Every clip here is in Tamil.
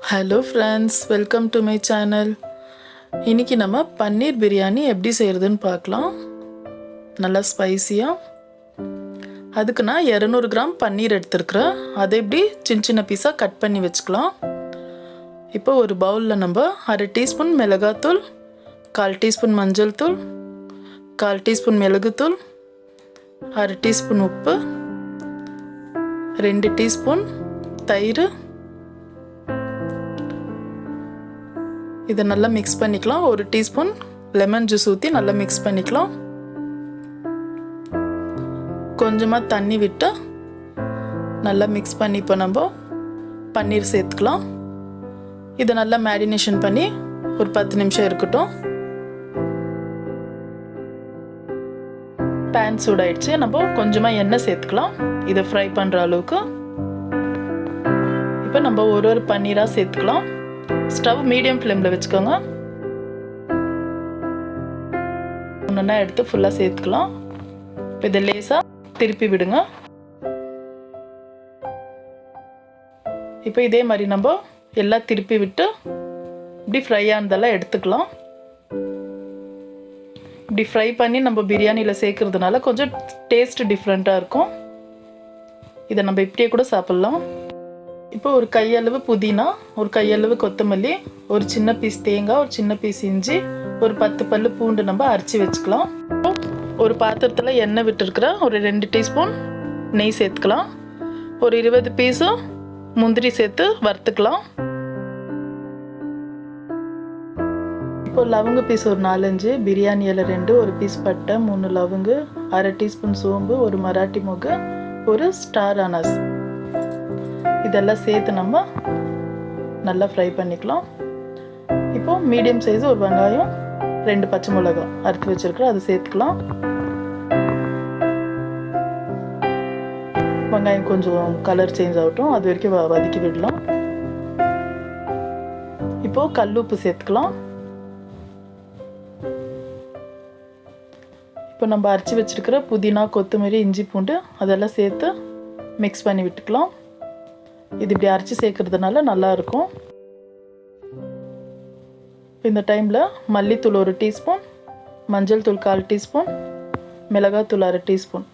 Hello friends, welcome to my channel. இன்னைக்கு நம்ம பன்னீர் பிரியாணி எப்படி செய்யறதுன்னு பார்க்கலாம். நல்லா ஸ்பைசியா. அதுக்கு நான் 200 கிராம் பன்னீர் எடுத்துக்கிறேன். அதை எப்படி சின்ன பீஸா கட் பண்ணி வச்சுக்கலாம். இப்போ ஒரு பவுல்ல நம்ம 1/2 டீஸ்பூன் மிளகாய்த்தூள், 1/4 டீஸ்பூன் மஞ்சள் தூள், 1/4 டீஸ்பூன் மிளகுத்தூள், 1/2 டீஸ்பூன் உப்பு, 2 டீஸ்பூன் தயிர், இதை நல்லா மிக்ஸ் பண்ணிக்கலாம். 1 டீஸ்பூன் லெமன் ஜூஸ் ஊற்றி நல்லா மிக்ஸ் பண்ணிக்கலாம். கொஞ்சமாக தண்ணி விட்டு நல்லா மிக்ஸ் பண்ணி இப்போ நம்ம பன்னீர் சேர்த்துக்கலாம். இதை நல்லா மேரினேஷன் பண்ணி ஒரு 10 நிமிஷம் இருக்கட்டும். பேன் சூடாயிடுச்சு. நம்ம கொஞ்சமாக எண்ணெய் சேர்த்துக்கலாம் இதை ஃப்ரை பண்ணுற அளவுக்கு. இப்போ நம்ம ஒரு பன்னீராக சேர்த்துக்கலாம். ஸ்டவ் மீடியம் ஃப்ளேமில் வச்சுக்கோங்க. ஒன்றா எடுத்து ஃபுல்லாக சேர்த்துக்கலாம். இப்போ இதை லேசாக திருப்பி விடுங்க. இப்போ இதே மாதிரி நம்ம எல்லாம் திருப்பி விட்டு இப்படி ஃப்ரை ஆனதெல்லாம் எடுத்துக்கலாம். இப்படி ஃப்ரை பண்ணி நம்ம பிரியாணியில் சேர்க்கறதுனால கொஞ்சம் டேஸ்ட் டிஃப்ரெண்ட்டாக இருக்கும். இதை நம்ம இப்படியே கூட சாப்பிட்லாம். இப்போ ஒரு கையளவு புதினா, ஒரு கையளவு கொத்தமல்லி, ஒரு சின்ன பீஸ் தேங்காய், ஒரு சின்ன பீஸ் இஞ்சி, ஒரு 10 பல்லு பூண்டு நம்ம அரைச்சி வச்சுக்கலாம். ஒரு பாத்திரத்தில் எண்ணெய் விட்டுருக்கிற ஒரு 2 டீஸ்பூன் நெய் சேர்த்துக்கலாம். ஒரு 20 பீஸும் முந்திரி சேர்த்து வறுத்துக்கலாம். இப்போ லவங்க பீஸ் ஒரு 4-5, பிரியாணி இலை 2, ஒரு பீஸ் பட்டை, 3 லவங்கு, 1/2 டீஸ்பூன் சோம்பு, ஒரு மராட்டி மொக்கு, ஒரு ஸ்டார் அனஸ், இதெல்லாம் சேர்த்து நம்ம நல்லா ஃப்ரை பண்ணிக்கலாம். இப்போ மீடியம் சைஸ் ஒரு வெங்காயம், 2 பச்சை மிளகாய் அறுத்து வச்சிருக்கிறோம், அதை சேர்த்துக்கலாம். வெங்காயம் கொஞ்சம் கலர் சேஞ்ச் ஆகட்டும், அது வரைக்கும் வதக்கி விடலாம். இப்போ கல்லுப்பு சேர்த்துக்கலாம். இப்போ நம்ம அரைச்சி வச்சிருக்கிற புதினா, கொத்தமல்லி, இஞ்சி, பூண்டு அதெல்லாம் சேர்த்து மிக்ஸ் பண்ணி விட்டுக்கலாம். இது இப்படி அரைச்சி சேர்க்கறதுனால நல்லாயிருக்கும். இந்த டைமில் மல்லித்தூள் 1 டீஸ்பூன், மஞ்சள் தூள் 1/4 டீஸ்பூன், மிளகாத்தூள் 1/2 டீஸ்பூன்.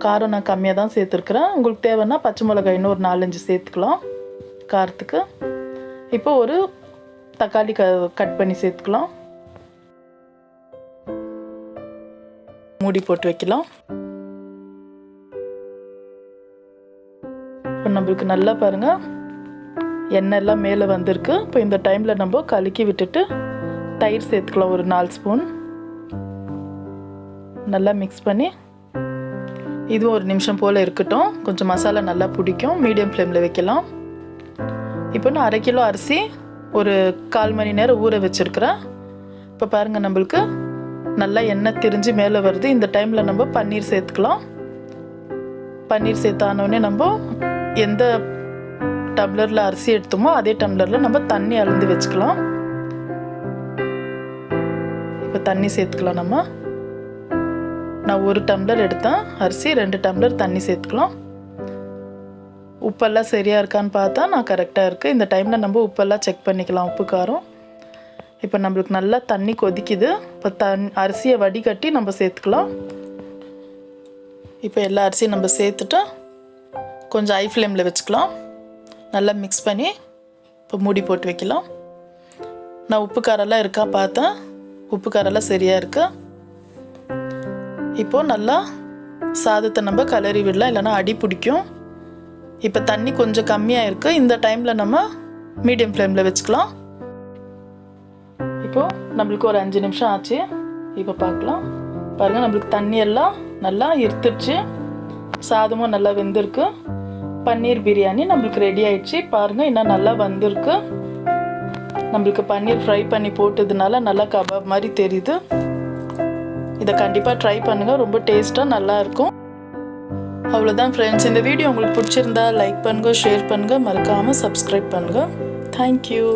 காரம் நான் கம்மியாக தான் சேர்த்துருக்குறேன். உங்களுக்கு தேவைன்னா பச்சை மிளகாய் இன்னும் ஒரு 4-5 சேர்த்துக்கலாம் காரத்துக்கு. இப்போ ஒரு தக்காளி கட் பண்ணி சேர்த்துக்கலாம். மூடி போட்டு வைக்கலாம். இப்போ நம்மளுக்கு நல்லா பாருங்கள் எண்ணெய் எல்லாம் மேலே வந்திருக்கு. இப்போ இந்த டைமில் நம்ம கலக்கி விட்டுட்டு தயிர் சேர்த்துக்கலாம். ஒரு 4 ஸ்பூன் நல்லா மிக்ஸ் பண்ணி இதுவும் 1 நிமிஷம் போல் இருக்கட்டும். கொஞ்சம் மசாலா நல்லா பிடிக்கும். மீடியம் ஃப்ளேமில் வைக்கலாம். இப்போ நான் 1/2 கிலோ அரிசி ஒரு 1/4 மணி நேரம் ஊற வச்சுருக்கிறேன். இப்போ பாருங்கள் நம்மளுக்கு நல்லா எண்ணெய் திரிஞ்சு மேலே வருது. இந்த டைமில் நம்ம பன்னீர் சேர்த்துக்கலாம். பன்னீர் சேர்த்தானோடனே நம்ம எந்த டம்ளரில் அரிசி எடுத்தோமோ அதே டம்ளரில் நம்ம தண்ணி அளந்து வச்சுக்கலாம். இப்போ தண்ணி சேர்த்துக்கலாம். நான் 1 டம்ளர் எடுத்தேன் அரிசி, 2 டம்ளர் தண்ணி சேர்த்துக்கலாம். உப்பெல்லாம் சரியாக இருக்கான்னு பார்த்தா நான் கரெக்டாக இருக்குது. இந்த டைமில் நம்ம உப்பெல்லாம் செக் பண்ணிக்கலாம், உப்பு காரம். இப்போ நம்மளுக்கு நல்லா தண்ணி கொதிக்குது. இப்போ அரிசியை வடிகட்டி நம்ம சேர்த்துக்கலாம். இப்போ எல்லா அரிசியும் நம்ம சேர்த்துட்டு கொஞ்சம் ஹை ஃப்ளேமில் வச்சுக்கலாம். நல்லா மிக்ஸ் பண்ணி இப்போ மூடி போட்டு வைக்கலாம். நான் உப்பு காரெல்லாம் இருக்கா பார்த்தேன். உப்பு காரெல்லாம் சரியாக இருக்கு. இப்போது நல்லா சாதத்தை நம்ம கிளறி விடலாம், இல்லைன்னா அடி பிடிக்கும். இப்போ தண்ணி கொஞ்சம் கம்மியாக இருக்குது. இந்த டைமில் நம்ம மீடியம் ஃப்ளேமில் வச்சுக்கலாம். இப்போது நம்மளுக்கு ஒரு 5 நிமிஷம் ஆச்சு. இப்போ பார்க்கலாம். பாருங்கள் நம்மளுக்கு தண்ணி எல்லாம் நல்லா இருத்துடுச்சு. சாதமும் நல்லா வெந்திருக்கு. பன்னீர் பிரியாணி நம்மளுக்கு ரெடி ஆயிடுச்சு. பாருங்கள் இன்னும் நல்லா வந்திருக்கு. நம்மளுக்கு பன்னீர் ஃப்ரை பண்ணி போட்டதுனால நல்லா கபாப் மாதிரி தெரியுது. இதை கண்டிப்பாக ட்ரை பண்ணுங்கள், ரொம்ப டேஸ்ட்டாக நல்லாயிருக்கும். அவ்வளோதான் ஃப்ரெண்ட்ஸ். இந்த வீடியோ உங்களுக்கு பிடிச்சிருந்தா லைக் பண்ணுங்கள், ஷேர் பண்ணுங்கள், மறக்காமல் சப்ஸ்கிரைப் பண்ணுங்கள். தேங்க்யூ.